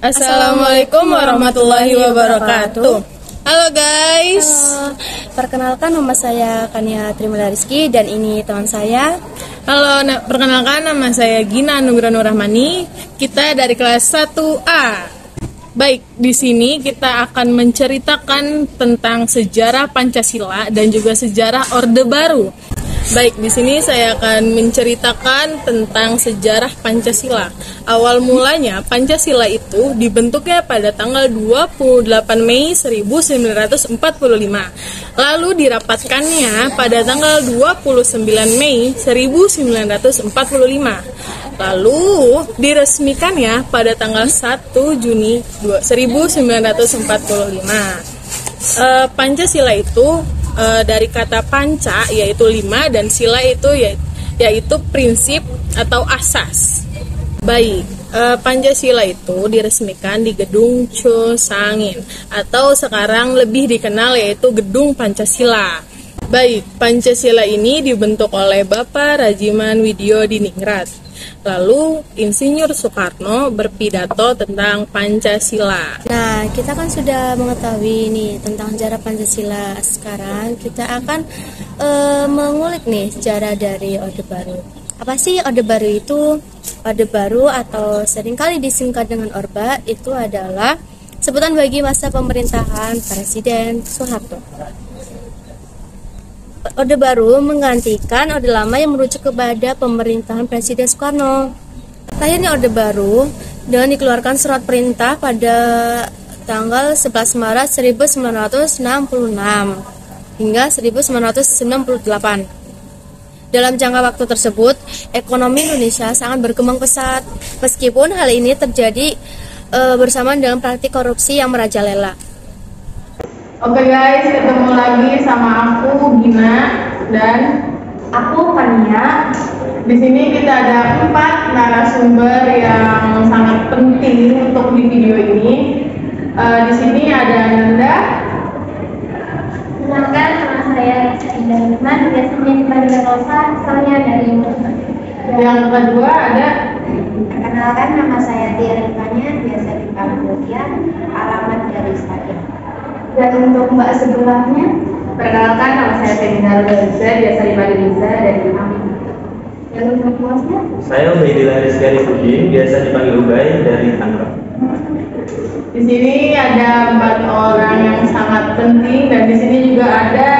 Assalamualaikum warahmatullahi wabarakatuh. Halo guys. Perkenalkan, nama saya Kania Trimula Rizky dan ini teman saya. Halo, perkenalkan nama saya Gina Anugrah Nurrahmani. Kita dari kelas 1A. Baik, di sini kita akan menceritakan tentang sejarah Pancasila dan juga sejarah Orde Baru. Baik, di sini saya akan menceritakan tentang sejarah Pancasila. Awal mulanya Pancasila itu dibentuknya pada tanggal 28 Mei 1945. Lalu dirapatkannya pada tanggal 29 Mei 1945. Lalu diresmikannya pada tanggal 1 Juni 1945. Pancasila itu dari kata panca yaitu 5 dan sila itu yaitu prinsip atau asas. Baik, Pancasila itu diresmikan di Gedung Cho Sangin atau sekarang lebih dikenal yaitu Gedung Pancasila. Baik, Pancasila ini dibentuk oleh Bapak Rajiman Widyodiningrat. Lalu Insinyur Soekarno berpidato tentang Pancasila. Nah, kita kan sudah mengetahui nih tentang sejarah Pancasila. Sekarang kita akan mengulik nih sejarah dari Orde Baru. Apa sih Orde Baru itu? Orde Baru atau seringkali disingkat dengan Orba itu adalah sebutan bagi masa pemerintahan Presiden Soeharto. Orde Baru menggantikan Orde Lama yang merujuk kepada pemerintahan Presiden Soekarno. Lahirnya Orde Baru dengan dikeluarkan surat perintah pada tanggal 11 Maret 1966 hingga 1998. Dalam jangka waktu tersebut, ekonomi Indonesia sangat berkembang pesat. Meskipun hal ini terjadi bersamaan dengan praktik korupsi yang merajalela. Oke guys, ketemu lagi sama aku Gina dan aku Kania. Di sini kita ada 4 narasumber yang sangat penting untuk di video ini. Di sini ada Nanda. Kenalkan, nama saya Indah Hikman, biasanya dipanggil Rosa, asalnya dari Unpad. Yang kedua ada. Perkenalkan, nama saya Tia Rifanya, biasa dipanggil Tia, alamat dari Stadion. Dan untuk mbak sebelahnya, perkenalkan, nama saya Ferdinand Rizka, biasa dipanggil Liza dari Amin. Dan untuk bosnya, saya Ubaidillah Rizky Pudin, biasa dipanggil Ubay dari Tangerang. Di sini ada 4 orang yang sangat penting dan di sini juga ada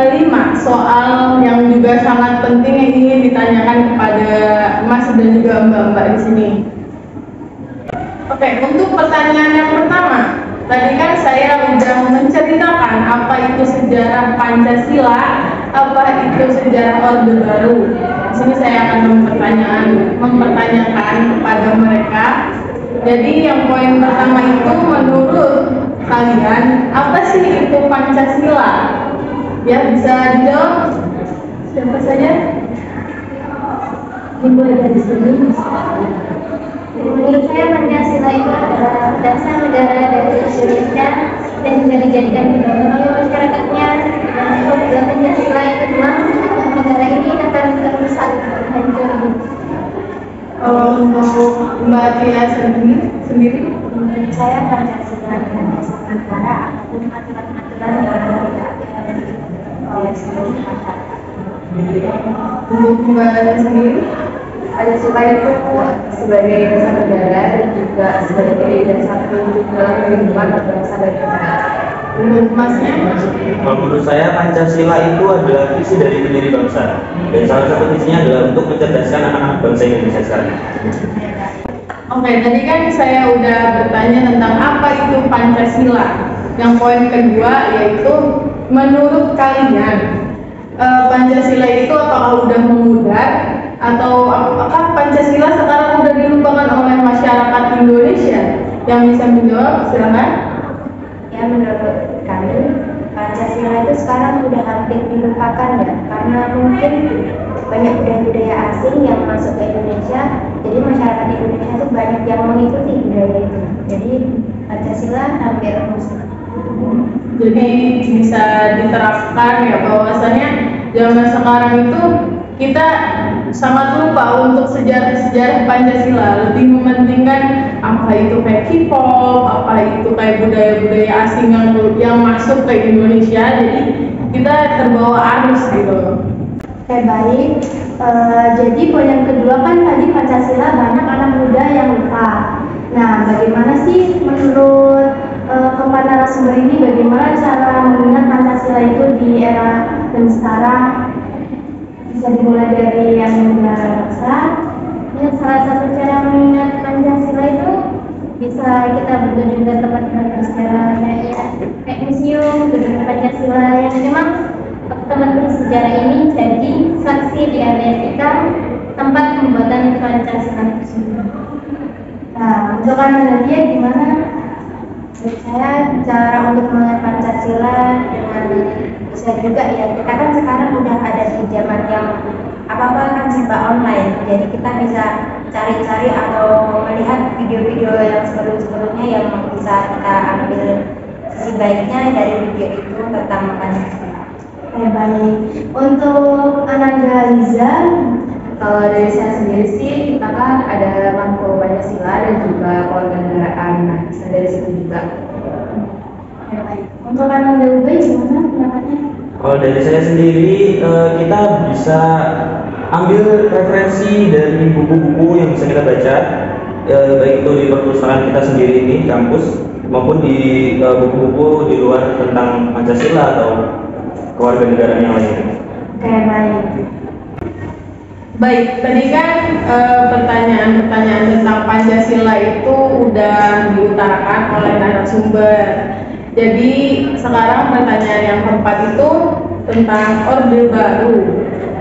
5 soal yang juga sangat penting yang ingin ditanyakan kepada Mas dan juga Mbak-mbak di sini. Oke, untuk pertanyaan yang pertama. Tadi kan saya sudah menceritakan apa itu sejarah Pancasila, apa itu sejarah Orde Baru. Di sini saya akan mempertanyakan kepada mereka. Jadi yang poin pertama itu menurut kalian apa sih itu Pancasila? Ya, bisa dijawab siapa saja? dimulai dari sini. Menurut saya Pancasila itu adalah dasar negara dari Indonesia dan juga dijadikan oleh masyarakatnya. Dan apabila Pancasila itu hilang, negara ini akan rusak dan hancur. Kalau untuk Mbak Tia sendiri, menurut saya Pancasila adalah dasar negara ataupun aturan-aturan yang tidak oleh seluruh masyarakat. untuk Mbak sendiri, Pancasila itu sebagai dasar negara dan juga sebagai dasar prinsip dalam kehidupan berbangsa dan bernegara. untuk Masnya, Menurut saya Pancasila itu adalah visi dari pendiri bangsa dan salah satu visinya adalah untuk mencerdaskan anak-anak bangsa Indonesia sekarang. Oke, tadi kan saya udah bertanya tentang apa itu Pancasila. Yang poin kedua yaitu menurut kalian Pancasila itu apakah udah memudar atau apakah Pancasila sekarang udah dilupakan oleh masyarakat Indonesia? Yang bisa menjawab silakan. Ya, menurut kami Pancasila itu sekarang udah hampir dilupakan ya, karena mungkin banyak budaya-budaya asing yang masuk ke Indonesia, jadi masyarakat Indonesia itu banyak yang mengikuti budaya itu, jadi Pancasila hampir musnah. Jadi bisa diterapkan ya bahwasanya zaman sekarang itu kita sangat lupa untuk sejarah-sejarah Pancasila, lebih mementingkan apa itu kayak K-pop, apa itu kayak budaya-budaya asing yang masuk ke Indonesia, jadi kita terbawa arus gitu. Oke, baik. Jadi poin yang kedua kan tadi Pancasila banyak anak muda yang lupa. Nah, bagaimana sih menurut keempat narasumber ini, bagaimana cara mengingat Pancasila itu di era dan sekarang? Bisa dimulai dari yang muda besar. Ya, salah satu cara mengingat Pancasila itu bisa kita berkunjung ke tempat-tempat bersejarah ya, kayak museum, gedung Pancasila yang memang tempat bersejarah ini jadi saksi di area kita tempat pembuatan Pancasila tersebut. Nah, untuk Anda dia gimana? Menurut saya cara untuk mengenal Pancasila dengan bisa juga ya, kita kan sekarang udah ada di zaman yang apa-apa kan serba online, jadi kita bisa cari-cari atau melihat video-video yang sebelum-sebelumnya yang bisa kita ambil sisi baiknya dari video itu tentang Pancasila. Oke, baik. Untuk Ananda Liza, Kalau dari saya sendiri sih, kita kan ada Mangko Pancasila dan juga kewarganegaraan. Nah, bisa dari situ juga. oke, baik. Untuk Ananda Ubay gimana pendapatnya? Kalau dari saya sendiri, kita bisa ambil referensi dari buku-buku yang bisa kita baca, baik itu di perpustakaan kita sendiri ini, kampus, maupun di buku-buku di luar tentang Pancasila atau kewarganegaraan yang lainnya. Oke, baik. Baik, tadi kan pertanyaan-pertanyaan tentang Pancasila itu udah diutarakan oleh narasumber. Jadi sekarang pertanyaan yang keempat itu tentang Orde Baru.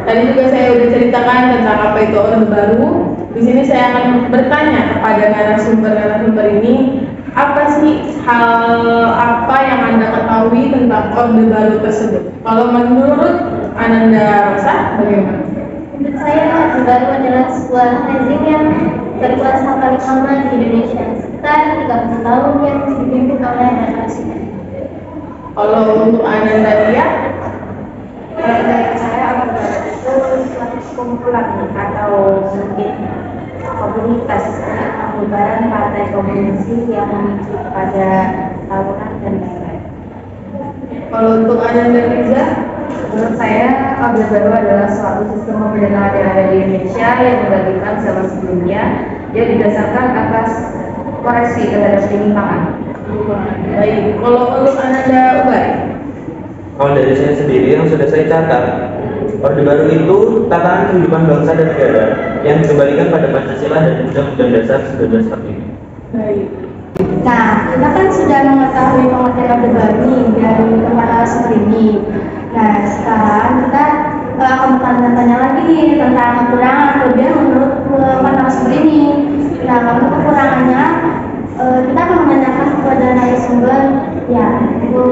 Tadi juga saya udah ceritakan tentang apa itu Orde Baru. Di sini saya akan bertanya kepada narasumber ini, apa sih hal apa yang Anda ketahui tentang Orde Baru tersebut? Kalau menurut Ananda Rosa, bagaimana? Menurut saya, Orde Baru adalah sebuah rezim yang berkuasa paling lama di Indonesia, sekitar 30 tahun yang dipimpin oleh Presiden. Kalau untuk Ananda Lia, Dari saya, Orde Baru itu suatu kumpulan atau mungkin komunitas pembubaran partai komunis yang memicu kepada tawuran dan lain-lain. kalau untuk Ananda Riza, Menurut saya, Orde Baru adalah suatu sistem pemerintahan yang ada di Indonesia yang menggantikan zaman sebelumnya yang didasarkan atas koreksi terhadap penyimpangan. baik. Kalau untuk Ananda Ubay, Kalau dari saya sendiri yang sudah saya catat, Orde Baru itu tatanan kehidupan bangsa dan negara yang dikembalikan pada Pancasila dan Undang-Undang Dasar 1945. baik. Nah, kita kan sudah mengetahui pengertian Orde Baru nih dari kepala sumber ini. Nah, sekarang kita akan bertanya-tanya lagi nih tentang kekurangan kelebihan menurut kepala sumber ini. Nah, untuk kekurangannya, kita akan menanyakan kepada narasumber, ya, itu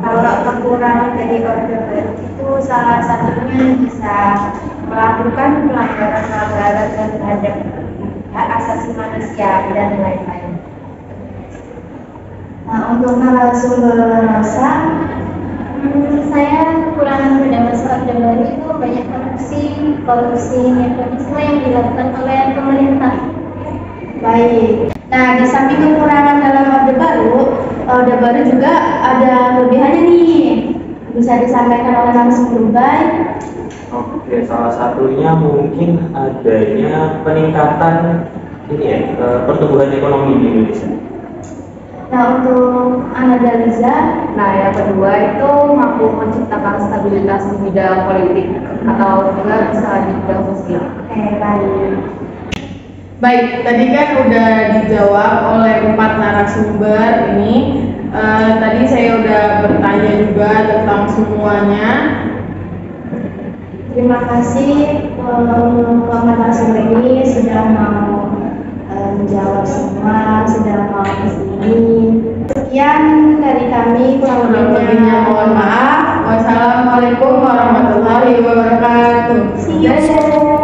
kalau kekurangan dari Orde Baru itu salah satunya bisa melakukan pelanggaran-pelanggaran terhadap hak asasi manusia dan lain-lain. Nah, untuk narasumber Rosa, menurut saya kekurangan pada masa Orde Baru itu banyak korupsi, nepotisme yang dilakukan oleh pemerintah. Baik. Nah, di samping kekurangan dalam Orde Baru juga ada kelebihannya nih. Bisa disampaikan oleh narasumber baik. Oke, salah satunya mungkin adanya peningkatan pertumbuhan ekonomi di Indonesia. Nah, untuk Ananda Liza, Nah, yang kedua itu mampu menciptakan stabilitas di bidang politik atau juga bisa di bidang sosial. baik. Baik, tadi kan udah dijawab oleh 4 narasumber ini. Tadi saya udah bertanya juga tentang semuanya. Terima kasih keempat narasumber ini sudah mau menjawab semua, sudah mau kesini. Sekian dari kami, kurang lebihnya Mohon maaf. Wassalamualaikum warahmatullahi wabarakatuh. See you.